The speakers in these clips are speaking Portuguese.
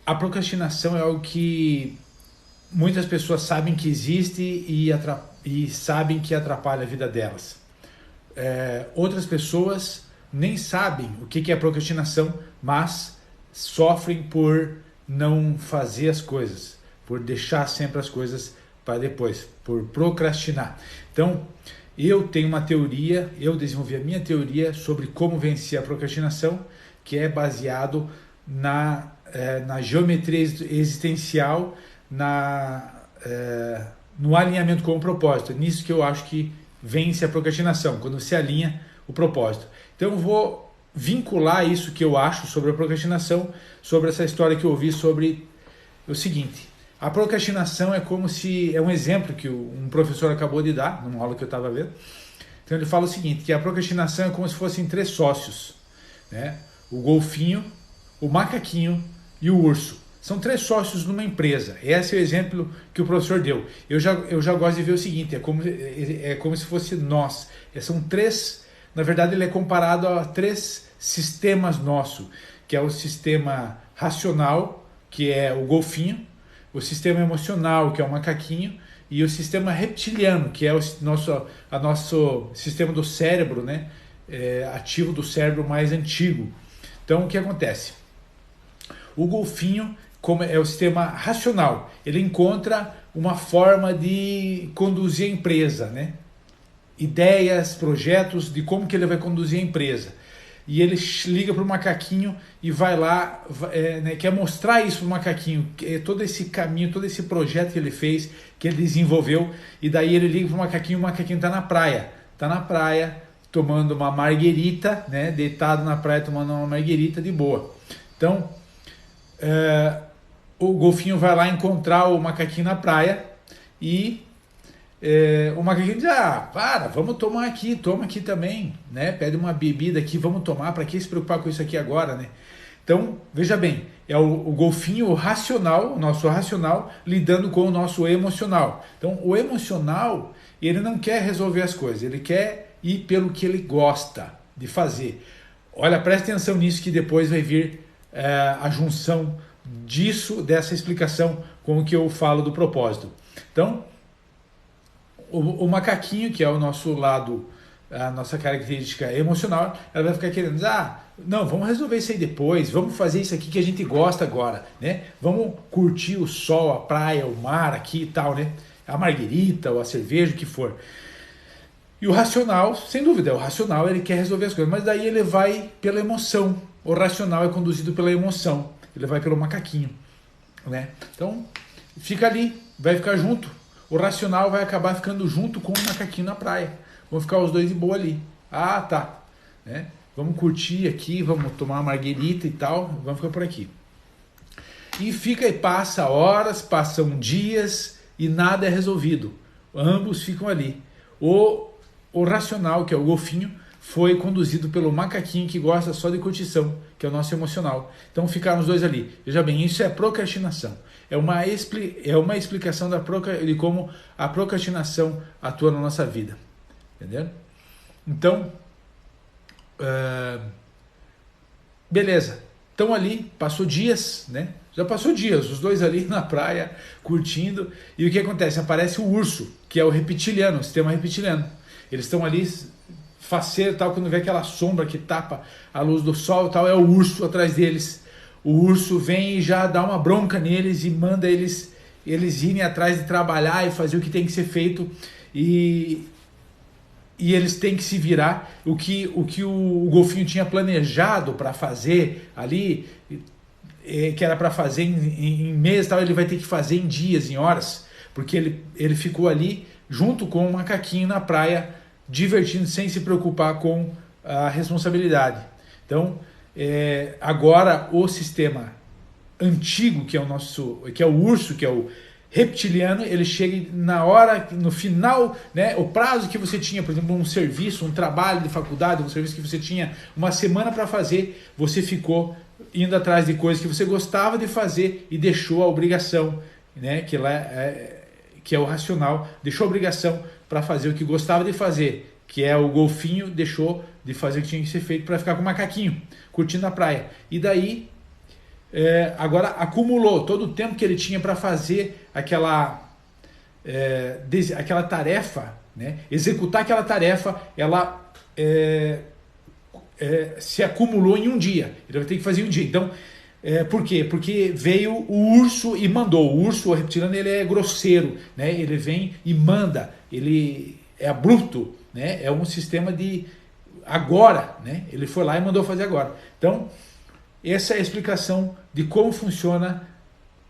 A procrastinação é algo que muitas pessoas sabem que existe e sabem que atrapalha a vida delas. Outras pessoas nem sabem o que é procrastinação, mas sofrem por não fazer as coisas, por deixar sempre as coisas para depois, por procrastinar. Então, eu tenho uma teoria, eu desenvolvi a minha teoria sobre como vencer a procrastinação, que é baseado na geometria existencial, no alinhamento com o propósito. Nisso que eu acho que vence a procrastinação, quando você alinha o propósito. Então eu vou vincular isso que eu acho sobre a procrastinação, sobre essa história que eu ouvi sobre o seguinte: a procrastinação é um exemplo que um professor acabou de dar, numa aula que eu estava vendo. Então ele fala o seguinte, que a procrastinação é como se fossem 3 sócios, né? O golfinho, o macaquinho e o urso. São 3 sócios numa empresa. Esse é o exemplo que o professor deu. Eu já gosto de ver o seguinte, é como se fosse nós. São 3, na verdade ele é comparado a 3 sistemas nossos, que é o sistema racional, que é o golfinho, o sistema emocional, que é o macaquinho, e o sistema reptiliano, que é o nosso sistema do cérebro, né? Ativo do cérebro mais antigo. Então o que acontece? O golfinho, como é o sistema racional, ele encontra uma forma de conduzir a empresa, né? Ideias, projetos de como que ele vai conduzir a empresa. E ele liga para o macaquinho e vai lá, né, quer mostrar isso para o macaquinho, todo esse caminho, todo esse projeto que ele fez, que ele desenvolveu, e daí ele liga para o macaquinho está na praia, tomando uma marguerita, né, deitado na praia tomando uma marguerita de boa. Então, o golfinho vai lá encontrar o macaquinho na praia e o macaquinho diz, vamos tomar aqui, toma aqui também, né? Pede uma bebida aqui, vamos tomar, para que se preocupar com isso aqui agora, né? Então, veja bem, é o golfinho racional, o nosso racional, lidando com o nosso emocional. Então, o emocional, ele não quer resolver as coisas, ele quer ir pelo que ele gosta de fazer. Olha, presta atenção nisso que depois vai vir a junção dessa explicação com o que eu falo do propósito. Então, o macaquinho, que é o nosso lado, a nossa característica emocional, ela vai ficar querendo, não, vamos resolver isso aí depois, vamos fazer isso aqui que a gente gosta agora, né? Vamos curtir o sol, a praia, o mar aqui e tal, né? A marguerita ou a cerveja, o que for. E o racional, sem dúvida, o racional ele quer resolver as coisas, mas daí ele vai pela emoção. O racional é conduzido pela emoção, ele vai pelo macaquinho, né? Então, fica ali, vai ficar junto. O racional vai acabar ficando junto com o macaquinho na praia. Vão ficar os dois de boa ali. Tá. Né? Vamos curtir aqui, vamos tomar uma marguerita e tal, vamos ficar por aqui. E passa horas, passam dias e nada é resolvido. Ambos ficam ali. O racional, que é o golfinho, foi conduzido pelo macaquinho que gosta só de curtição, que é o nosso emocional. Então ficaram os dois ali. Veja bem, isso é procrastinação. É uma explicação de como a procrastinação atua na nossa vida. Entendeu? Então, beleza. Estão ali, passou dias, né? Já passou dias, os dois ali na praia, curtindo. E o que acontece? Aparece o urso, que é o reptiliano, o sistema reptiliano. Eles estão ali faceiro, tal, quando vê aquela sombra que tapa a luz do sol, tal, é o urso atrás deles. O urso vem e já dá uma bronca neles e manda eles irem atrás de trabalhar e fazer o que tem que ser feito, e eles têm que se virar. O que o golfinho tinha planejado para fazer ali, que era para fazer em meses, tal, ele vai ter que fazer em dias, em horas, porque ele ficou ali junto com o macaquinho na praia, divertindo, sem se preocupar com a responsabilidade. Então, agora o sistema antigo, que é o urso, que é o reptiliano, ele chega na hora, no final, né, o prazo que você tinha, por exemplo, um serviço, um trabalho de faculdade, um serviço que você tinha uma semana para fazer, você ficou indo atrás de coisas que você gostava de fazer e deixou a obrigação, né, que é o racional, deixou a obrigação para fazer o que gostava de fazer, que é o golfinho, deixou de fazer o que tinha que ser feito para ficar com o macaquinho, curtindo a praia. E daí agora acumulou todo o tempo que ele tinha para fazer aquela tarefa, né? Executar aquela tarefa, ela se acumulou em um dia. Ele vai ter que fazer em um dia. Então, por quê? Porque veio o urso e mandou. O urso, o reptiliano, ele é grosseiro, né? Ele vem e manda. Ele é abrupto, né? É um sistema de agora, né? Ele foi lá e mandou fazer agora. Então, essa é a explicação de como funciona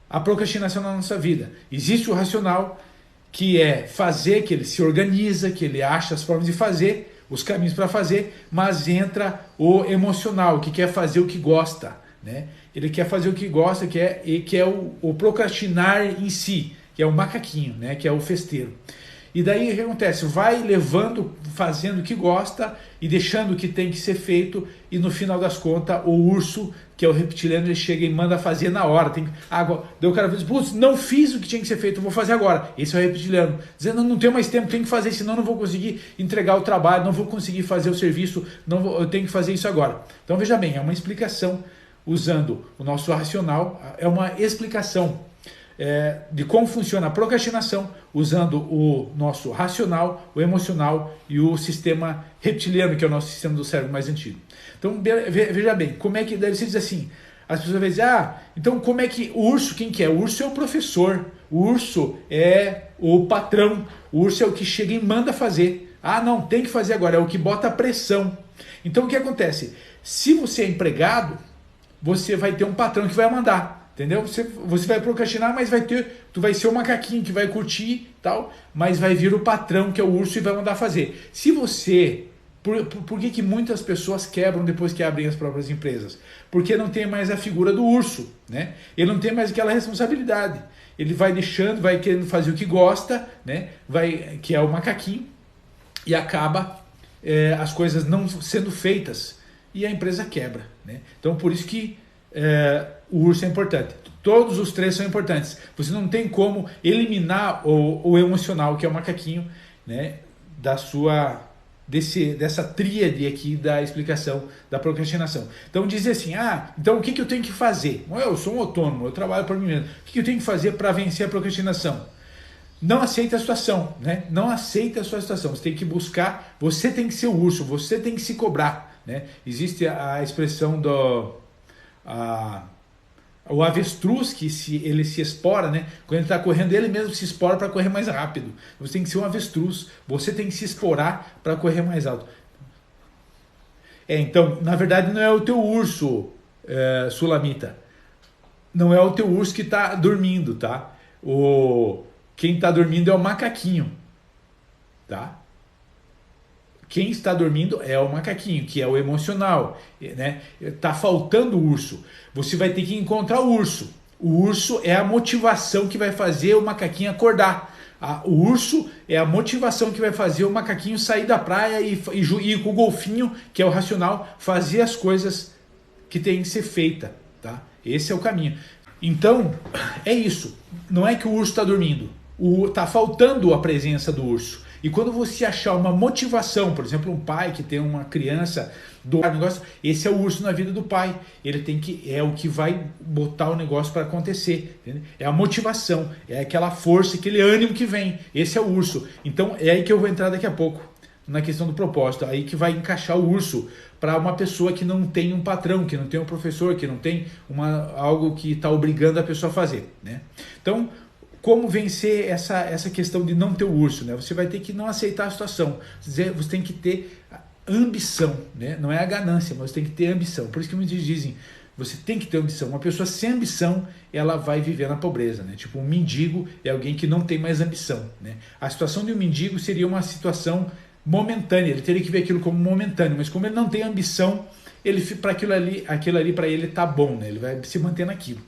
a procrastinação na nossa vida. Existe o racional, que é fazer, que ele se organiza, que ele acha as formas de fazer, os caminhos para fazer, mas entra o emocional, que quer fazer o que gosta, né? Ele quer fazer o que gosta, que é o procrastinar em si, que é o macaquinho, né? Que é o festeiro. E daí o que acontece? Vai levando, fazendo o que gosta e deixando o que tem que ser feito, e no final das contas o urso, que é o reptiliano, ele chega e manda fazer na hora. Daí o cara diz, putz, não fiz o que tinha que ser feito, vou fazer agora. Esse é o reptiliano, dizendo, não tenho mais tempo, tenho que fazer, senão não vou conseguir entregar o trabalho, não vou conseguir fazer o serviço, eu tenho que fazer isso agora. Então veja bem, é uma explicação usando o nosso racional, é uma explicação de como funciona a procrastinação, usando o nosso racional, o emocional e o sistema reptiliano, que é o nosso sistema do cérebro mais antigo. Então veja bem, como é que deve ser dizer assim, as pessoas vão dizer, então como é que o urso, quem que é? O urso é o professor, o urso é o patrão, o urso é o que chega e manda fazer. Não, tem que fazer agora, é o que bota a pressão. Então o que acontece? Se você é empregado, você vai ter um patrão que vai mandar. Entendeu? Você vai procrastinar, mas tu vai ser o macaquinho que vai curtir tal, mas vai vir o patrão, que é o urso, e vai mandar fazer. Se você... Por que muitas pessoas quebram depois que abrem as próprias empresas? Porque não tem mais a figura do urso, né? Ele não tem mais aquela responsabilidade. Ele vai deixando, vai querendo fazer o que gosta, né? Que é o macaquinho, e acaba as coisas não sendo feitas, e a empresa quebra, né? Então por isso que o urso é importante. Todos os três são importantes. Você não tem como eliminar o emocional, que é o macaquinho, né, dessa tríade aqui da explicação da procrastinação. Então dizer assim, então o que eu tenho que fazer? Eu sou um autônomo, eu trabalho por mim mesmo. O que eu tenho que fazer para vencer a procrastinação? Não aceita a situação, né? Não aceita a sua situação. Você tem que buscar, você tem que ser o urso, você tem que se cobrar, né? Existe a expressão o avestruz, que ele se espora, né? Quando ele está correndo, ele mesmo se espora para correr mais rápido. Você tem que ser um avestruz, você tem que se esporar para correr mais alto. Então, na verdade, não é o teu urso, Sulamita. Não é o teu urso que está dormindo, tá? Quem está dormindo é o macaquinho, tá? Quem está dormindo é o macaquinho, que é o emocional, né? Tá faltando o urso. Você vai ter que encontrar o urso. O urso é a motivação que vai fazer o macaquinho acordar. O urso é a motivação que vai fazer o macaquinho sair da praia e ir com o golfinho, que é o racional, fazer as coisas que tem que ser feita, tá? Esse é o caminho. Então, é isso. Não é que o urso está dormindo. Tá faltando a presença do urso. E quando você achar uma motivação, por exemplo, um pai que tem uma criança do negócio, esse é o urso na vida do pai. Ele é o que vai botar o negócio para acontecer. Entendeu? É a motivação, é aquela força, aquele ânimo que vem. Esse é o urso. Então é aí que eu vou entrar daqui a pouco, na questão do propósito. Aí que vai encaixar o urso para uma pessoa que não tem um patrão, que não tem um professor, que não tem algo que está obrigando a pessoa a fazer, né? Então, como vencer essa questão de não ter o urso, né? Você vai ter que não aceitar a situação. Você tem que ter ambição, né? Não é a ganância, mas você tem que ter ambição. Por isso que muitos dizem, você tem que ter ambição. Uma pessoa sem ambição, ela vai viver na pobreza, né? Tipo, um mendigo é alguém que não tem mais ambição, né? A situação de um mendigo seria uma situação momentânea. Ele teria que ver aquilo como momentâneo, mas como ele não tem ambição, para aquilo ali para ele tá bom, né? Ele vai se manter naquilo.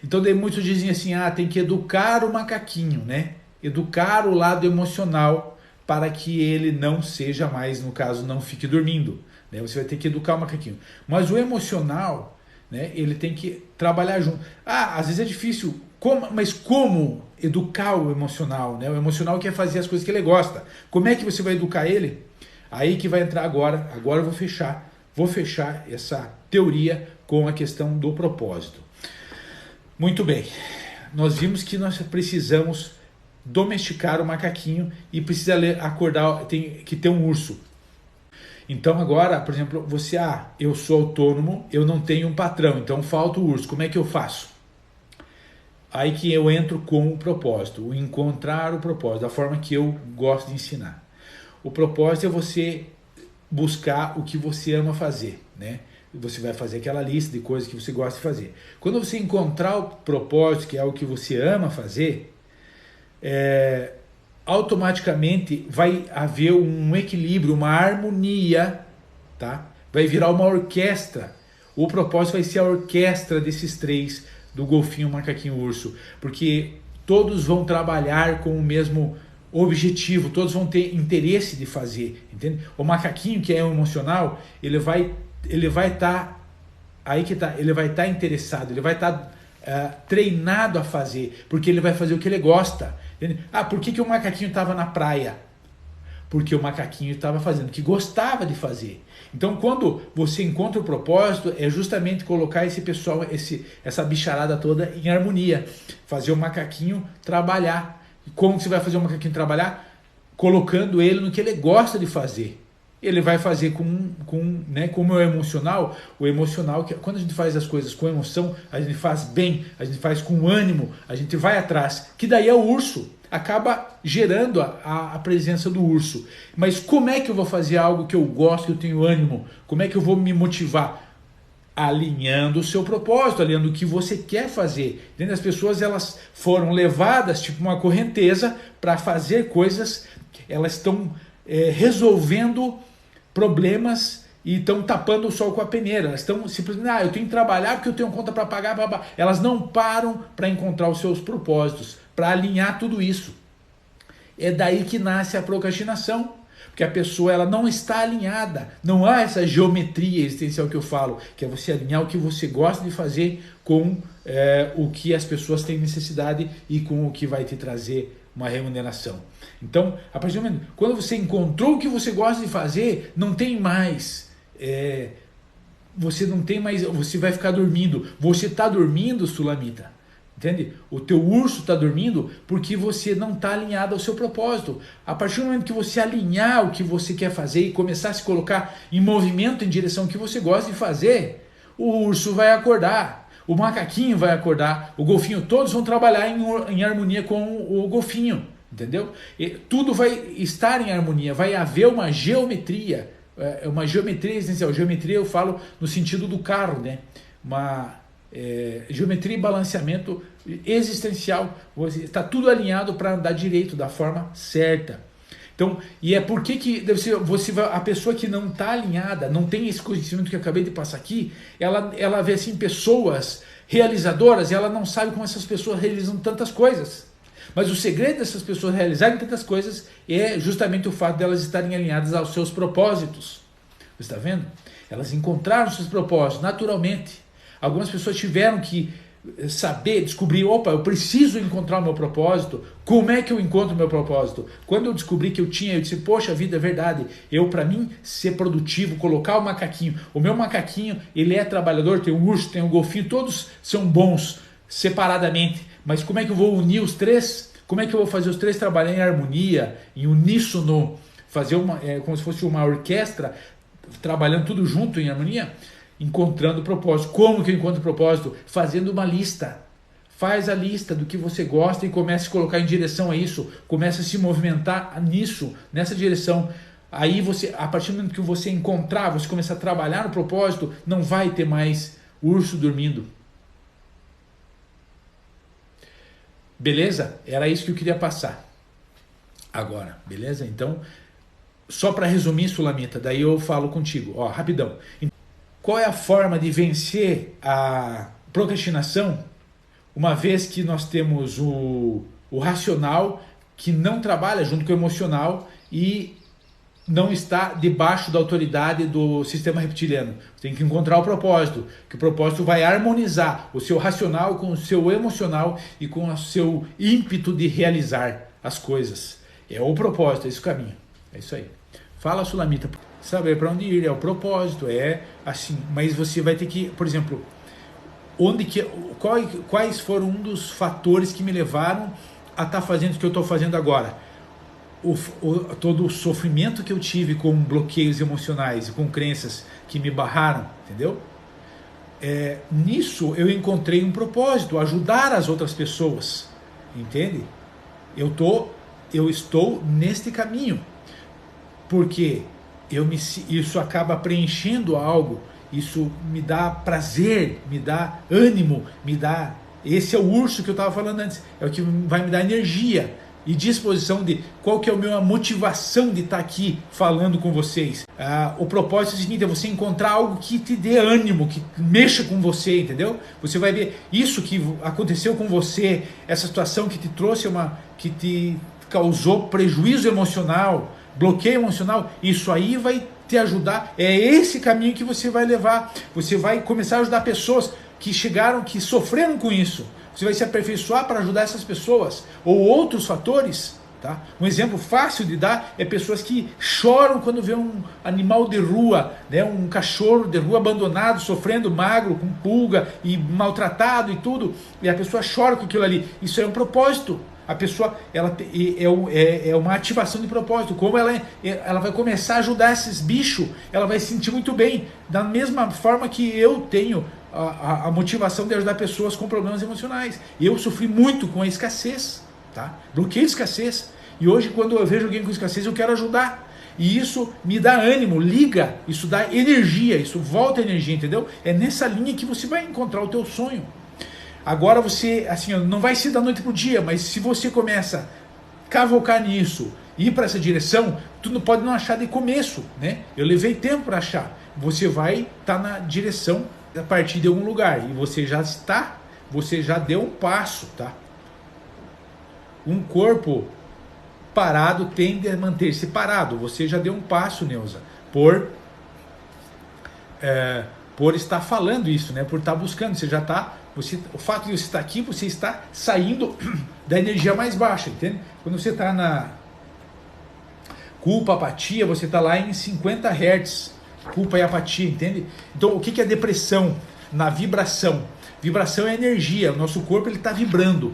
Então daí muitos dizem assim, tem que educar o macaquinho, né? Educar o lado emocional para que ele não seja mais, no caso, não fique dormindo, né? Você vai ter que educar o macaquinho. Mas o emocional, né? Ele tem que trabalhar junto. Às vezes é difícil, mas como educar o emocional, né? O emocional quer fazer as coisas que ele gosta. Como é que você vai educar ele? Aí que vai entrar agora eu vou fechar vou fechar essa teoria com a questão do propósito. Muito bem, nós vimos que nós precisamos domesticar o macaquinho e precisa acordar, tem que ter um urso. Então agora, por exemplo, você, eu sou autônomo, eu não tenho um patrão, então falta o urso, como é que eu faço? Aí que eu entro com o propósito, o encontrar o propósito, da forma que eu gosto de ensinar. O propósito é você buscar o que você ama fazer, né? Você vai fazer aquela lista de coisas que você gosta de fazer. Quando você encontrar o propósito, que é o que você ama fazer, automaticamente vai haver um equilíbrio, uma harmonia, tá? Vai virar uma orquestra. O propósito vai ser a orquestra desses três, do golfinho, macaquinho, urso, porque todos vão trabalhar com o mesmo objetivo, todos vão ter interesse de fazer, entende? O macaquinho, que é o emocional, ele vai estar aí que tá, ele vai estar interessado, ele vai estar treinado a fazer, porque ele vai fazer o que ele gosta. Entende? Por que o macaquinho estava na praia? Porque o macaquinho estava fazendo o que gostava de fazer. Então, quando você encontra o propósito, é justamente colocar esse pessoal, essa bicharada toda em harmonia, fazer o macaquinho trabalhar. E como você vai fazer o macaquinho trabalhar? Colocando ele no que ele gosta de fazer. Ele vai fazer como é o emocional, que quando a gente faz as coisas com emoção, a gente faz bem, a gente faz com ânimo, a gente vai atrás, que daí é o urso, acaba gerando a presença do urso. Mas como é que eu vou fazer algo que eu gosto, que eu tenho ânimo? Como é que eu vou me motivar? Alinhando o seu propósito, alinhando o que você quer fazer. As pessoas, elas foram levadas, tipo uma correnteza, para fazer coisas, elas estão resolvendo problemas e estão tapando o sol com a peneira. Elas estão simplesmente, eu tenho que trabalhar porque eu tenho conta para pagar, blá, blá. Elas não param para encontrar os seus propósitos, para alinhar tudo isso. É daí que nasce a procrastinação, porque a pessoa, ela não está alinhada, não há essa geometria existencial que eu falo, que é você alinhar o que você gosta de fazer com o que as pessoas têm necessidade e com o que vai te trazer uma remuneração. Então, a partir do momento, quando você encontrou o que você gosta de fazer, não tem mais, você vai ficar dormindo. Você está dormindo, Sulamita, entende? O teu urso está dormindo porque você não está alinhado ao seu propósito. A partir do momento que você alinhar o que você quer fazer e começar a se colocar em movimento em direção ao que você gosta de fazer, o urso vai acordar. O macaquinho vai acordar, o golfinho, todos vão trabalhar em harmonia com o golfinho, entendeu? E tudo vai estar em harmonia, vai haver uma geometria existencial. Geometria eu falo no sentido do carro, né? Uma geometria e balanceamento existencial, está tudo alinhado para andar direito, da forma certa. Então, e é porque que a pessoa que não está alinhada, não tem esse conhecimento que eu acabei de passar aqui, ela vê assim pessoas realizadoras e ela não sabe como essas pessoas realizam tantas coisas. Mas o segredo dessas pessoas realizarem tantas coisas é justamente o fato de elas estarem alinhadas aos seus propósitos. Você está vendo? Elas encontraram seus propósitos naturalmente. Algumas pessoas tiveram que saber, descobrir, eu preciso encontrar o meu propósito. Como é que eu encontro o meu propósito? Quando eu descobri que eu disse, poxa vida, é verdade, para mim ser produtivo, colocar o macaquinho, o meu macaquinho, ele é trabalhador, tem um urso, tem um golfinho, todos são bons separadamente, mas como é que eu vou unir os três? Como é que eu vou fazer os três trabalhar em harmonia, em uníssono, fazer como se fosse uma orquestra, trabalhando tudo junto em harmonia? Encontrando o propósito. Como que eu encontro o propósito? Fazendo uma lista. Faz a lista do que você gosta e comece a se colocar em direção a isso. Comece a se movimentar nessa direção. Aí a partir do momento que você encontrar, você começar a trabalhar no propósito, não vai ter mais urso dormindo. Beleza? Era isso que eu queria passar. Agora, beleza? Então, só para resumir, Sulamita, daí eu falo contigo. Rapidão. Qual é a forma de vencer a procrastinação, uma vez que nós temos o racional que não trabalha junto com o emocional e não está debaixo da autoridade do sistema reptiliano? Você tem que encontrar o propósito, que o propósito vai harmonizar o seu racional com o seu emocional e com o seu ímpeto de realizar as coisas. É o propósito, é esse o caminho. É isso aí. Fala, Sulamita. saber para onde ir, é o propósito, é assim. Mas você vai ter que, por exemplo, quais foram um dos fatores que me levaram a estar fazendo o que eu estou fazendo agora? Todo o sofrimento que eu tive com bloqueios emocionais e com crenças que me barraram, entendeu? Nisso eu encontrei um propósito, ajudar as outras pessoas, entende? Eu estou neste caminho, porque isso acaba preenchendo algo, isso me dá prazer, me dá ânimo, esse é o urso que eu estava falando antes, é o que vai me dar energia e disposição de qual que é a minha motivação de estar aqui falando com vocês. O propósito é o seguinte, é você encontrar algo que te dê ânimo, que mexa com você, entendeu? Você vai ver isso que aconteceu com você, essa situação que te trouxe que te causou prejuízo emocional, bloqueio emocional, isso aí vai te ajudar, é esse caminho que você vai levar, você vai começar a ajudar pessoas que sofreram com isso, você vai se aperfeiçoar para ajudar essas pessoas, ou outros fatores, tá? Um exemplo fácil de dar é pessoas que choram quando vê um animal de rua, né? Um cachorro de rua abandonado, sofrendo, magro, com pulga e maltratado e tudo, e a pessoa chora com aquilo ali, isso é um propósito. A pessoa é uma ativação de propósito. Como ela vai começar a ajudar esses bichos, ela vai se sentir muito bem. Da mesma forma que eu tenho a motivação de ajudar pessoas com problemas emocionais. Eu sofri muito com a escassez, tá? Bloqueio de escassez. E hoje, quando eu vejo alguém com escassez, eu quero ajudar. E isso me dá ânimo, liga, isso dá energia, isso volta energia, entendeu? É nessa linha que você vai encontrar o teu sonho. Agora você, assim, não vai ser da noite para o dia, mas se você começa a cavocar nisso, ir para essa direção, tu não pode não achar de começo, né? Eu levei tempo para achar. Você vai estar na direção a partir de algum lugar e você já deu um passo, tá? Um corpo parado tende a manter-se parado. Você já deu um passo, Neuza, por estar falando isso, né? Por estar buscando, o fato de você estar aqui, você está saindo da energia mais baixa, entende? Quando você está na culpa, apatia, você está lá em 50 Hz, culpa e apatia, entende? Então, o que é depressão? Na vibração. Vibração é energia, o nosso corpo ele está vibrando.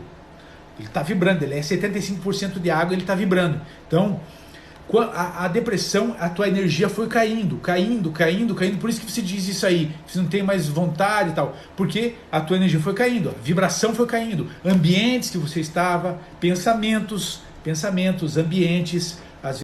Ele é 75% de água, ele está vibrando. Então, a depressão, a tua energia foi caindo, por isso que você diz isso aí, você não tem mais vontade e tal, porque a tua energia foi caindo, a vibração foi caindo, ambientes que você estava, pensamentos, ambientes,